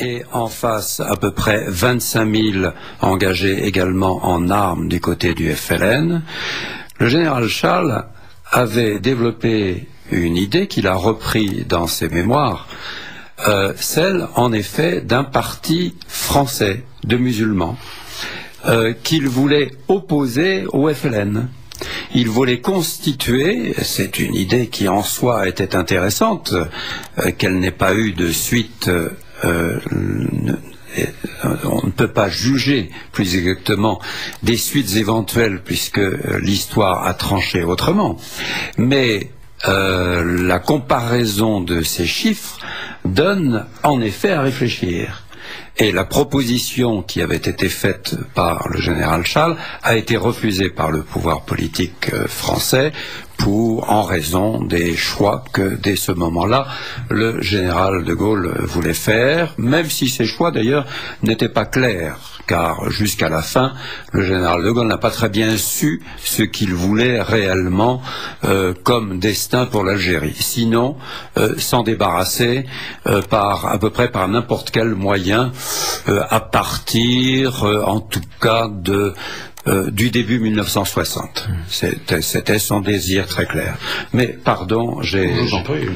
et en face à peu près 25 000 engagés également en armes du côté du FLN, le général Charles avait développé une idée qu'il a repris dans ses mémoires, celle en effet d'un parti français de musulmans qu'il voulait opposer au FLN. Il voulait constituer, c'est une idée qui en soi était intéressante, qu'elle n'ait pas eu de suite, on ne peut pas juger plus exactement des suites éventuelles puisque l'histoire a tranché autrement, mais la comparaison de ces chiffres donne en effet à réfléchir. Et la proposition qui avait été faite par le général Charles a été refusée par le pouvoir politique français en raison des choix que, dès ce moment-là, le général de Gaulle voulait faire, même si ces choix, d'ailleurs, n'étaient pas clairs, car jusqu'à la fin, le général de Gaulle n'a pas très bien su ce qu'il voulait réellement comme destin pour l'Algérie. Sinon, s'en débarrasser à peu près par n'importe quel moyen, à partir, en tout cas, du début 1960. C'était son désir très clair. Mais, pardon, Je vous en prie.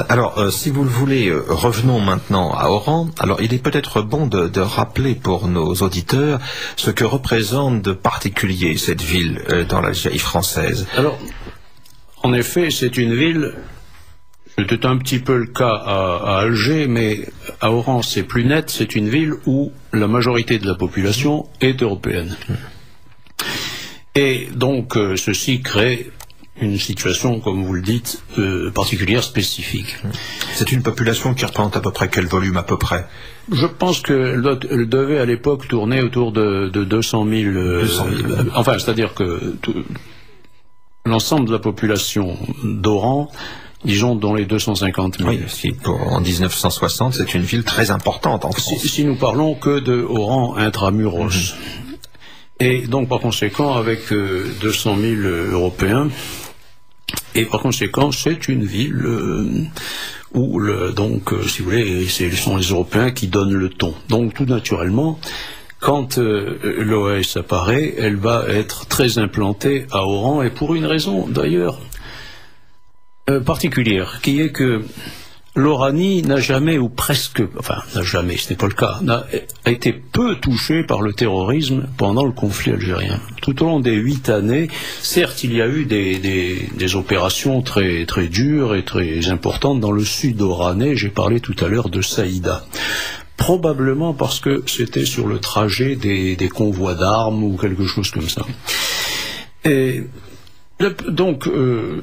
Alors, si vous le voulez, revenons maintenant à Oran. Alors, il est peut-être bon de rappeler pour nos auditeurs ce que représente de particulier cette ville dans l'Algérie française. Alors, en effet, c'est une ville... C'était un petit peu le cas à Alger, mais à Oran c'est plus net, c'est une ville où la majorité de la population est européenne. Et donc ceci crée une situation, comme vous le dites, particulière, spécifique. C'est une population qui représente à peu près quel volume à peu près? Je pense qu'elle devait à l'époque tourner autour de 200 000... enfin, c'est-à-dire que l'ensemble de la population d'Oran, disons dans les 250 000. Oui, en 1960, c'est une ville très importante en France. Si nous parlons que de Oran intramuros. Et donc par conséquent, avec 200 000 Européens, et par conséquent, c'est une ville où, donc, si vous voulez, ce sont les Européens qui donnent le ton. Donc tout naturellement, quand l'OAS apparaît, elle va être très implantée à Oran, et pour une raison d'ailleurs particulière, qui est que l'Oranie n'a jamais, ou presque, enfin n'a jamais, ce n'est pas le cas, a été peu touchée par le terrorisme pendant le conflit algérien. Tout au long des 8 années, certes il y a eu des opérations très, très dures et très importantes dans le sud oranais, j'ai parlé tout à l'heure de Saïda. Probablement parce que c'était sur le trajet des convois d'armes ou quelque chose comme ça. Et donc,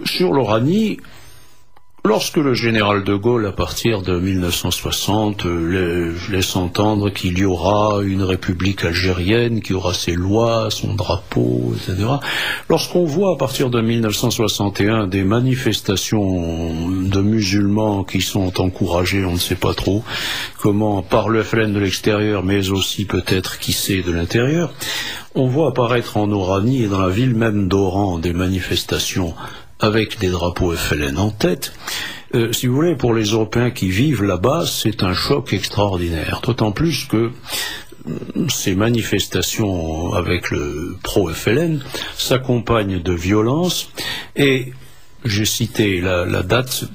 sur l'Oranie, lorsque le général de Gaulle, à partir de 1960, laisse entendre qu'il y aura une république algérienne, qui aura ses lois, son drapeau, etc., lorsqu'on voit à partir de 1961 des manifestations de musulmans qui sont encouragées, on ne sait pas trop comment, par le FLN de l'extérieur, mais aussi peut-être, qui sait, de l'intérieur, on voit apparaître en Oranie et dans la ville même d'Oran des manifestations avec des drapeaux FLN en tête. Si vous voulez, pour les Européens qui vivent là-bas, c'est un choc extraordinaire. D'autant plus que ces manifestations avec le pro-FLN s'accompagnent de violences. Et j'ai cité la date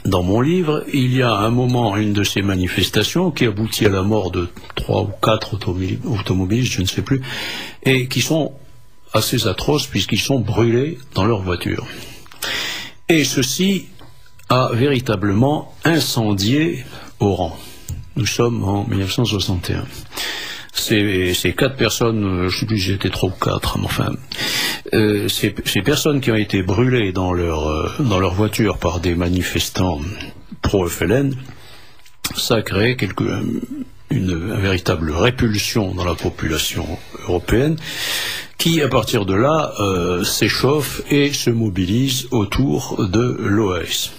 dans mon livre. Il y a un moment, une de ces manifestations qui aboutit à la mort de 3 ou 4 automobilistes, je ne sais plus, et qui sont assez atroces puisqu'ils sont brûlés dans leur voiture. Et ceci a véritablement incendié Oran. Nous sommes en 1961. Ces 4 personnes, je ne sais plus si j'étais 3 ou 4, mais enfin, ces personnes qui ont été brûlées dans leur voiture par des manifestants pro-FLN, ça a créé une véritable répulsion dans la population européenne, qui, à partir de là, s'échauffe et se mobilise autour de l'OAS.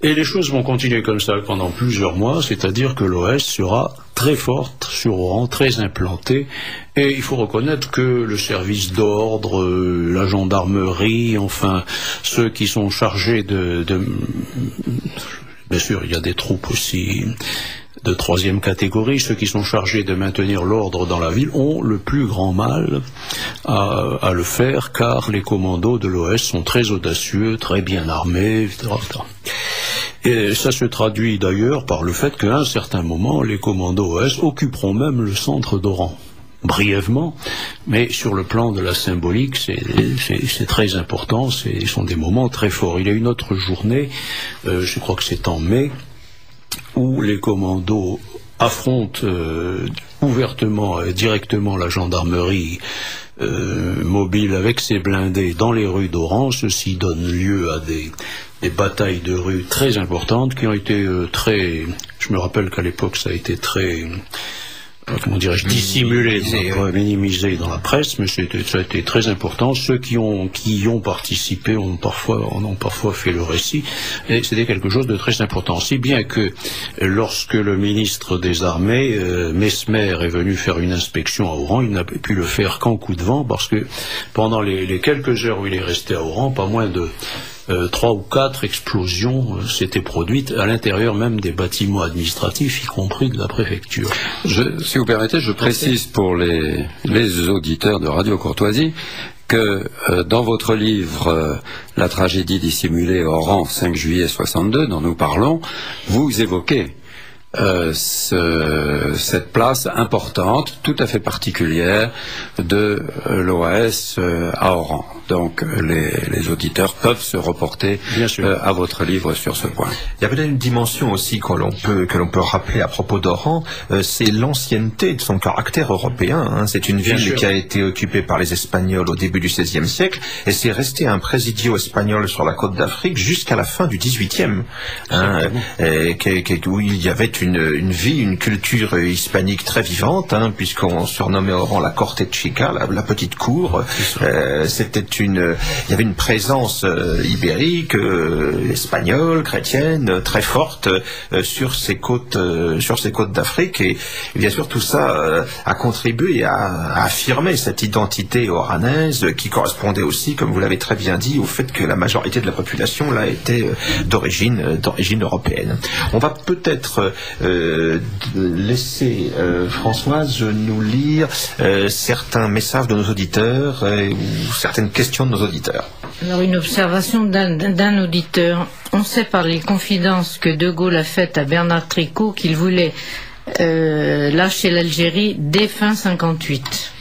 Et les choses vont continuer comme ça pendant plusieurs mois, c'est-à-dire que l'OAS sera très forte sur Oran, très implantée, et il faut reconnaître que le service d'ordre, la gendarmerie, enfin, ceux qui sont chargés Bien sûr, il y a des troupes aussi de troisième catégorie. Ceux qui sont chargés de maintenir l'ordre dans la ville ont le plus grand mal à le faire, car les commandos de l'OS sont très audacieux, très bien armés, etc. Et ça se traduit d'ailleurs par le fait qu'à un certain moment, les commandos OS occuperont même le centre d'Oran. Brièvement, mais sur le plan de la symbolique, c'est très important, ce sont des moments très forts. Il y a une autre journée, je crois que c'est en mai, où les commandos affrontent ouvertement, directement la gendarmerie mobile avec ses blindés dans les rues d'Oran. Ceci donne lieu à des batailles de rue très importantes qui ont été très... Je me rappelle qu'à l'époque ça a été très... comment dirais-je, dissimulé, minimisé dans la presse, mais ça a été très important. Ceux qui y ont participé en ont parfois fait le récit, et c'était quelque chose de très important. Si bien que lorsque le ministre des Armées, Mesmer, est venu faire une inspection à Oran, il n'a pu le faire qu'en coup de vent, parce que pendant les quelques heures où il est resté à Oran, pas moins de 3 ou 4 explosions s'étaient produites à l'intérieur même des bâtiments administratifs, y compris de la préfecture. Si vous permettez, je précise pour les auditeurs de Radio Courtoisie que dans votre livre La tragédie dissimulée Oran, 5 juillet 62, dont nous parlons, vous évoquez cette place importante, tout à fait particulière de l'OAS à Oran. Donc les auditeurs peuvent se reporter à votre livre sur ce point. Il y a peut-être une dimension aussi que l'on peut rappeler à propos d'Oran, c'est l'ancienneté de son caractère européen. C'est une ville qui a été occupée par les Espagnols au début du XVIe siècle, et c'est resté un presidio espagnol sur la côte d'Afrique jusqu'à la fin du XVIIIe, où il y avait une vie, une culture hispanique très vivante, puisqu'on surnommait Oran la Corte Chica, la petite cour. Il y avait une présence ibérique, espagnole, chrétienne, très forte sur ces côtes d'Afrique, et bien sûr tout ça a contribué à affirmer cette identité oranaise qui correspondait aussi, comme vous l'avez très bien dit, au fait que la majorité de la population là était d'origine européenne. On va peut-être laisser Françoise nous lire certains messages de nos auditeurs ou certaines questions de nos auditeurs. Alors, une observation d'un auditeur. On sait par les confidences que De Gaulle a faites à Bernard Tricot qu'il voulait lâcher l'Algérie dès fin 58.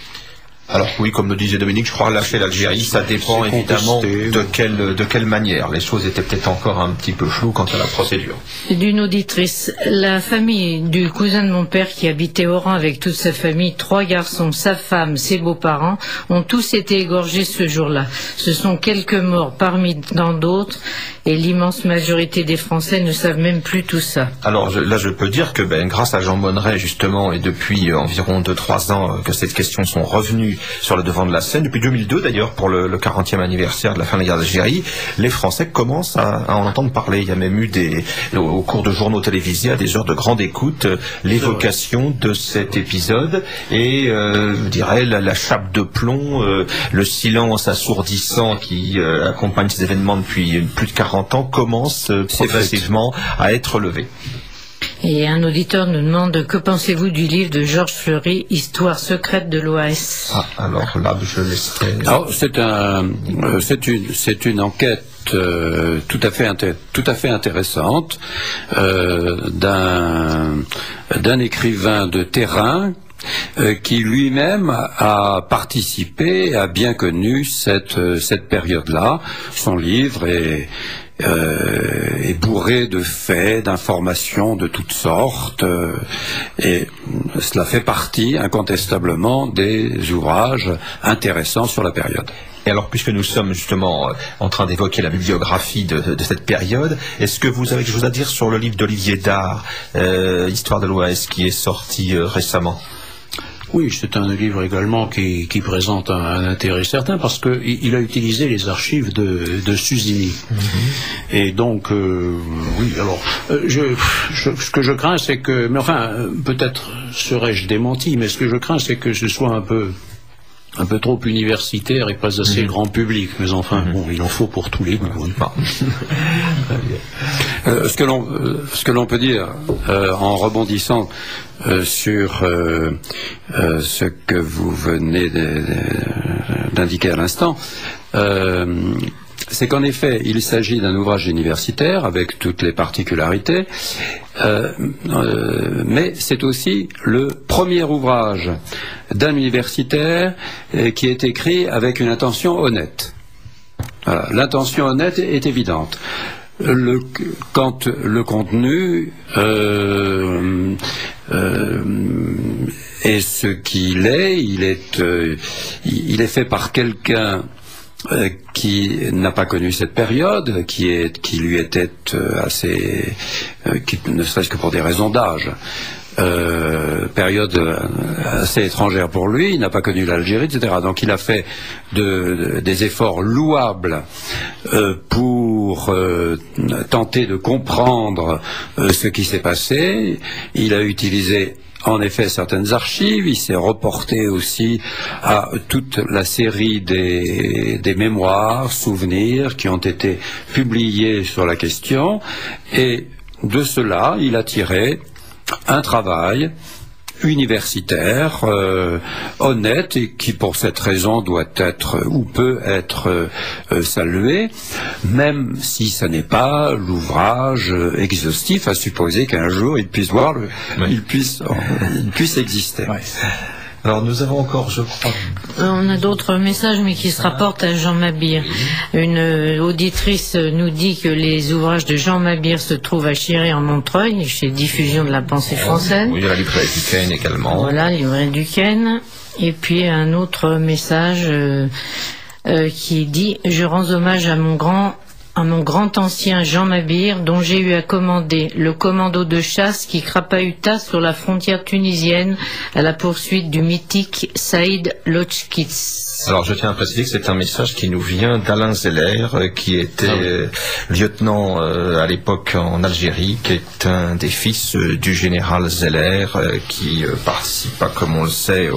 Alors oui, comme le disait Dominique, je crois lâcher l'Algérie, ça dépend évidemment de quelle manière. Les choses étaient peut-être encore un petit peu floues quant à la procédure. D'une auditrice, la famille du cousin de mon père qui habitait Oran avec toute sa famille, 3 garçons, sa femme, ses beaux-parents, ont tous été égorgés ce jour-là. Ce sont quelques morts parmi tant d'autres, et l'immense majorité des Français ne savent même plus tout ça. Alors là, je peux dire que grâce à Jean Monneret justement, et depuis environ 2-3 ans que ces questions sont revenues sur le devant de la scène, depuis 2002 d'ailleurs, pour le 40e anniversaire de la fin de la guerre d'Algérie, les Français commencent à en entendre parler. Il y a même eu au cours de journaux télévisés, à des heures de grande écoute, l'évocation de cet épisode, et je dirais la chape de plomb, le silence assourdissant qui accompagne ces événements depuis plus de 40 ans commence progressivement à être levé. Et un auditeur nous demande que pensez-vous du livre de Georges Fleury, Histoire secrète de l'OAS. Alors là, je laisserai. Alors c'est une enquête tout à fait intéressante d'un écrivain de terrain qui lui-même a participé, a bien connu cette période-là. Son livre est bourré de faits, d'informations de toutes sortes, et cela fait partie incontestablement des ouvrages intéressants sur la période. Et alors, puisque nous sommes justement en train d'évoquer la bibliographie de cette période, est-ce que vous avez quelque chose à dire sur le livre d'Olivier Dard, Histoire de l'OAS, qui est sorti récemment ? Oui, c'est un livre également qui présente un intérêt certain, parce qu'il a utilisé les archives de Susini. Et donc, oui, alors, ce que je crains, c'est que, mais enfin, peut-être serais-je démenti, mais ce que je crains, c'est que ce soit un peu un peu trop universitaire et pas assez grand public. Mais enfin, bon, il en faut pour tous les goûts. Ce que l'on peut dire en rebondissant sur ce que vous venez d'indiquer à l'instant, c'est qu'en effet, il s'agit d'un ouvrage universitaire avec toutes les particularités, mais c'est aussi le premier ouvrage d'un universitaire qui est écrit avec une intention honnête. Voilà, l'intention honnête est évidente. Quand le contenu est ce qu'il est, il est fait par quelqu'un qui n'a pas connu cette période, qui lui était assez, ne serait-ce que pour des raisons d'âge, période assez étrangère pour lui, il n'a pas connu l'Algérie, etc. Donc il a fait des efforts louables pour tenter de comprendre ce qui s'est passé. Il a utilisé en effet certaines archives, il s'est reporté aussi à toute la série des mémoires, souvenirs qui ont été publiés sur la question, et de cela il a tiré un travail universitaire, honnête, et qui pour cette raison doit être ou peut être salué, même si ce n'est pas l'ouvrage exhaustif, à supposer qu'un jour il puisse voir il puisse exister. Ouais. Alors nous avons encore, je crois... On a d'autres messages, mais qui se rapportent à Jean Mabir. Une auditrice nous dit que les ouvrages de Jean Mabir se trouvent à Chiré en Montreuil, chez Diffusion de la Pensée française. Oui, il y a la librairie Duquesne également. Voilà, librairie Duquesne. Et puis un autre message qui dit « Je rends hommage à mon grand ancien Jean Mabir, dont j'ai eu à commander le commando de chasse qui crapahuta sur la frontière tunisienne à la poursuite du mythique Saïd Lotchkitz. » Alors je tiens à préciser que c'est un message qui nous vient d'Alain Zeller, qui était lieutenant à l'époque en Algérie, qui est un des fils du général Zeller, qui participa, comme on le sait,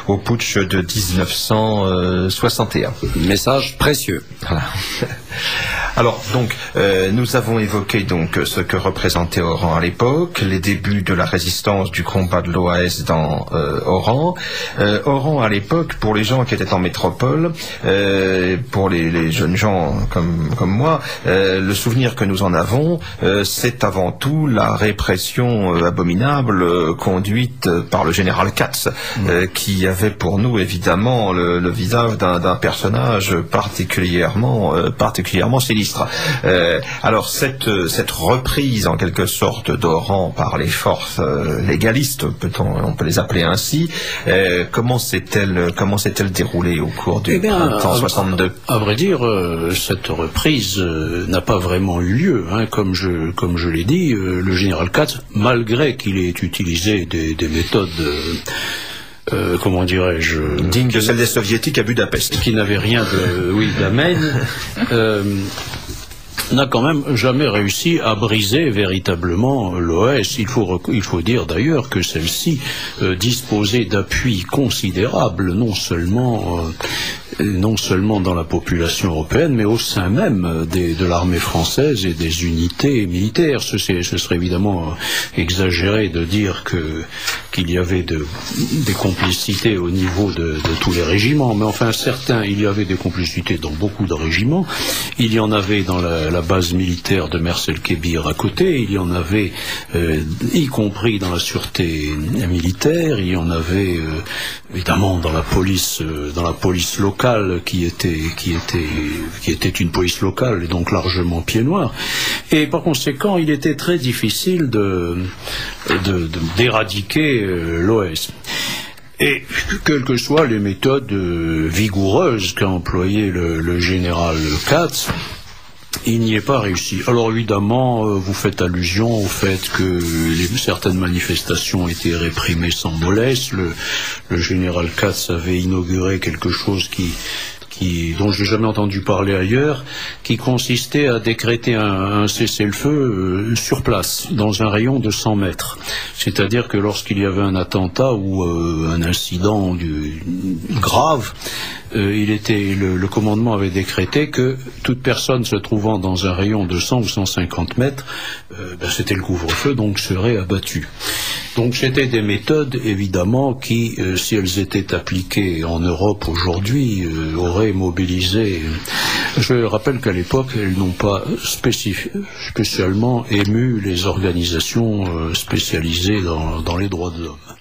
au putsch de 1961. Message précieux. Voilà. Alors donc nous avons évoqué donc ce que représentait Oran à l'époque, les débuts de la résistance du combat de l'OAS dans Oran. Oran à l'époque, pour les gens qui étaient en métropole, pour les jeunes gens comme moi, le souvenir que nous en avons, c'est avant tout la répression abominable conduite par le général Katz, qui avait pour nous évidemment le visage d'un personnage particulièrement sinistre. Alors cette reprise en quelque sorte d'Oran par les forces légalistes, on peut les appeler ainsi, comment s'est-elle déroulée au cours du printemps 62? À vrai dire, cette reprise n'a pas vraiment eu lieu, hein. Comme je l'ai dit, le général Katz, malgré qu'il ait utilisé des méthodes comment dirais-je, digne de celle des soviétiques à Budapest, qui n'avait rien d'amène, n'a quand même jamais réussi à briser véritablement l'OAS. Il faut dire d'ailleurs que celle-ci disposait d'appuis considérables, non seulement dans la population européenne, mais au sein même de l'armée française et des unités militaires. Ce serait évidemment exagéré de dire qu'il y avait des complicités au niveau de tous les régiments, mais enfin il y avait des complicités dans beaucoup de régiments. Il y en avait dans la base militaire de Mers-el-Kébir à côté, il y en avait y compris dans la sûreté militaire, il y en avait évidemment dans la police locale qui était une police locale et donc largement pied noir. Et par conséquent, il était très difficile d'éradiquer l'OAS. Et quelles que soient les méthodes vigoureuses qu'a employées le général Katz, il n'y est pas réussi. Alors évidemment, vous faites allusion au fait que certaines manifestations étaient réprimées sans mollesse. Le général Katz avait inauguré quelque chose qui dont je n'ai jamais entendu parler ailleurs, qui consistait à décréter un cessez-le-feu sur place, dans un rayon de 100 mètres. C'est-à-dire que lorsqu'il y avait un attentat ou un incident grave, le commandement avait décrété que toute personne se trouvant dans un rayon de 100 ou 150 mètres, c'était le couvre-feu, donc serait abattue. Donc c'était des méthodes, évidemment, qui, si elles étaient appliquées en Europe aujourd'hui, auraient mobilisé. Je rappelle qu'à l'époque, elles n'ont pas spécialement ému les organisations spécialisées dans les droits de l'homme.